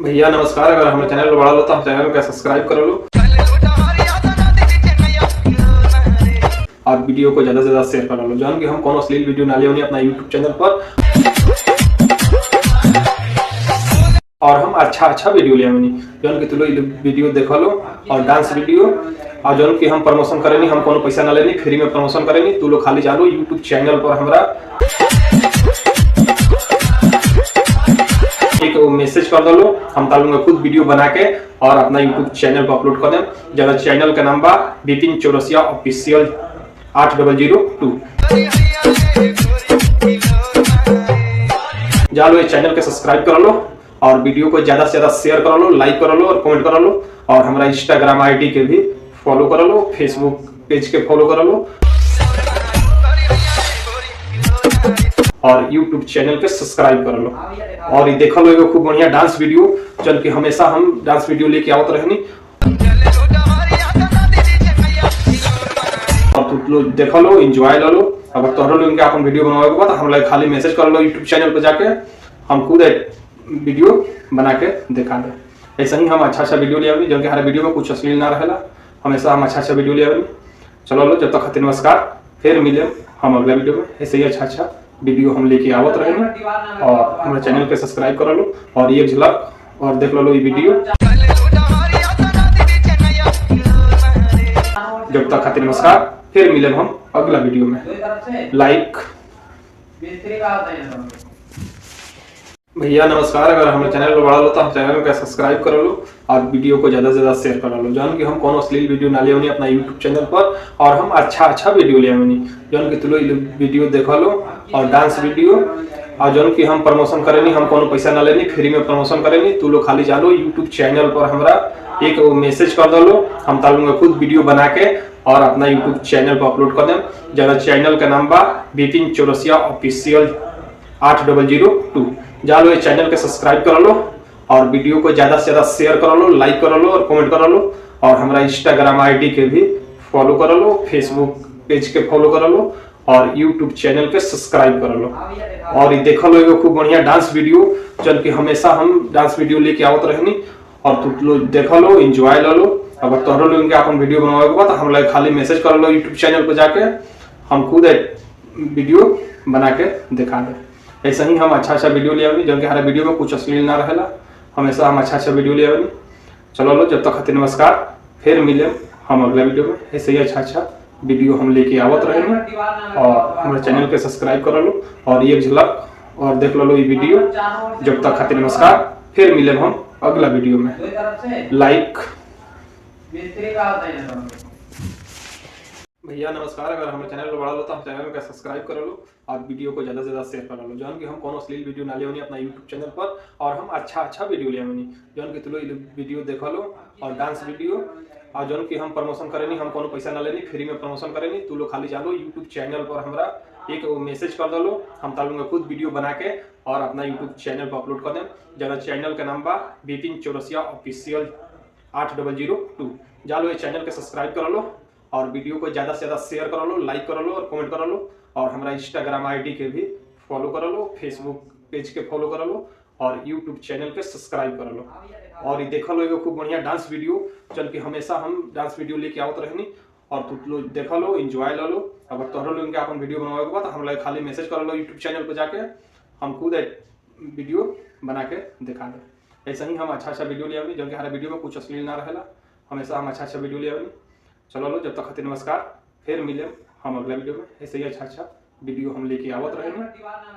भैया नमस्कार। अगर हमारे चैनल बड़ा लो तो हम चैनल को सब्सक्राइब कर लो और वीडियो को ज्यादा से ज्यादा शेयर कर लो जान कि हम कौन अश्लील वीडियो ना ले अपना यूट्यूब चैनल पर और हम अच्छा वीडियो ले जौन कि तुम वीडियो देख लो और डांस वीडियो और जौन कि हम प्रमोशन करेनी हम कोनो पैसा ना लेनी फ्री में प्रमोशन करेनी तू लोग खाली जानो यूट्यूब चैनल पर हमरा एक मैसेज कर दो हम तालूंगा खुद वीडियो बना के और अपना यूट्यूब चैनल पर अपलोड कर दें। जरा चैनल का नाम बा बिपिन चौरसिया ऑफिशियल 8002 जालो चैनल के सब्सक्राइब कर लो और वीडियो को ज्यादा से ज्यादा शेयर कर लो, लाइक कर लो और कमेंट कर लो और हमारा इंस्टाग्राम आईडी के भी फॉलो कर लो, फेसबुक पेज के फॉलो कर लो और यूट्यूब चैनल पे सब्सक्राइब कर लो और ये देख लो खूब बढ़िया डांस वीडियो जन कि हमेशा हम डांस वीडियो लेके आवत रहनी और तुम लोग देख लो एंजॉय लो। अगर तोहरो लोग के अपन वीडियो बनावे के बाद हम लोग खाली मैसेज कर लो यूट्यूब चैनल पे जाके हम खुद वीडियो बना के दिखा दे। ऐसा ही हम अच्छा वीडियो ले आवी जो कि हर वीडियो में कुछ अश्लील ना रहेला, हमेशा हम अच्छा वीडियो ले आवी। चलो लो जब तक खातिर नमस्कार, फिर मिले हम अगला वीडियो में ऐसे ही अच्छा वीडियो हम लेके आवत रहेंगे और हमारे चैनल पे सब्सक्राइब कर लो और ये झलक और देख लो ये वीडियो। जब तक खातिर नमस्कार, फिर मिले हम अगला वीडियो में। लाइक भैया नमस्कार। अगर हमारे चैनल को बड़ा लो तो हम चैनल को सब्सक्राइब कर लो और वीडियो को ज्यादा से ज्यादा शेयर कर लो जान कि हम कौन अश्लील वीडियो ना ले अपना यूट्यूब चैनल पर और हम अच्छा वीडियो ले जान कि तुम वीडियो देख लो और डांस वीडियो और जौन कि हम प्रमोशन करेनी हम कोनो पैसा ना लेनी फ्री में प्रमोशन करेनी तू लोग खाली जानो यूट्यूब चैनल पर हमरा एक मैसेज कर दो हम तालूंगा खुद वीडियो बना के और अपना यूट्यूब चैनल पर अपलोड कर दें। जरा चैनल का नाम बा बिपिन चौरसिया ऑफिशियल 8002 जालो चैनल के सब्सक्राइब कर लो और वीडियो को ज्यादा से ज्यादा शेयर कर लो, लाइक कर लो और कमेंट कर लो और हमारा इंस्टाग्राम आईडी के भी फॉलो कर लो, फेसबुक पेज के फॉलो कर लो और यूट्यूब चैनल पे सब्सक्राइब कर लो और ये देख लो खूब बढ़िया डांस वीडियो जन कि हमेशा हम डांस वीडियो लेके आवत रहनी और तुम लोग देख लो एंजॉय लो। अगर तोहरो लोग के अपन वीडियो बनावे के बाद हम लोग खाली मैसेज कर लो यूट्यूब चैनल पे जाके हम खुद वीडियो बना के दिखा दे। ऐसा ही हम अच्छा वीडियो ले आवी जो कि हर वीडियो में कुछ अश्लील ना रहेला, हमेशा हम अच्छा वीडियो ले आवी। चलो लो जब तक खातिर नमस्कार, फिर मिले हम अगला वीडियो में ऐसे ही अच्छा वीडियो हम लेके आवत रहेंगे और हमारे चैनल के सब्सक्राइब कर लो और ये झलक और देख लो ये वीडियो। जब तक खातिर नमस्कार, फिर मिले हम अगला वीडियो में। लाइक भैया नमस्कार। अगर हमारे चैनल को बड़ा लो तो हम चैनल को सब्सक्राइब कर लो और वीडियो को ज्यादा से ज्यादा शेयर कर लो जान कि हम कौन अश्लील वीडियो ना ले अपना यूट्यूब चैनल पर और हम अच्छा वीडियो ले जान कि तुम वीडियो देख लो और डांस वीडियो और जौन कि हम प्रमोशन करेनी हम कोनो पैसा ना लेनी फ्री में प्रमोशन करेनी तू लोग खाली जानो यूट्यूब चैनल पर हमरा एक मैसेज कर दो हम तालूंगा खुद वीडियो बना के और अपना यूट्यूब चैनल पर अपलोड कर दें। जरा चैनल का नाम बा बिपिन चौरसिया ऑफिशियल 8002 जालो चैनल के सब्सक्राइब कर लो और वीडियो को ज्यादा से ज्यादा शेयर कर लो, लाइक कर लो और कमेंट कर लो और हमारा इंस्टाग्राम आईडी के भी फॉलो कर लो, फेसबुक पेज के फॉलो कर लो और यूट्यूब चैनल पे सब्सक्राइब कर लो और ये देख लो खूब बढ़िया डांस वीडियो जन कि हमेशा हम डांस वीडियो लेके आवत रहनी और तुम लोग देख लो एंजॉय लो। अगर तोहरो लोग के अपन वीडियो बनावे के बाद हम लोग खाली मैसेज कर लो यूट्यूब चैनल पे जाके हम खुद वीडियो बना के दिखा दे। ऐसा ही हम अच्छा वीडियो ले आवी जो कि हर वीडियो में कुछ अश्लील ना रहेला, हमेशा हम अच्छा वीडियो ले आवी। चलो लो जब तक खातिर नमस्कार, फिर मिले हम अगला वीडियो में ऐसे ही अच्छा वीडियो हम लेके आवत रहेंगे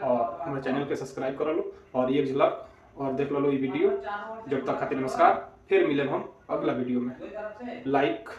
और हमारे चैनल के सब्सक्राइब कर लो और ये झलक और देख लो ये वीडियो। जब तक खातिर नमस्कार, फिर मिले हम अगला वीडियो में। लाइक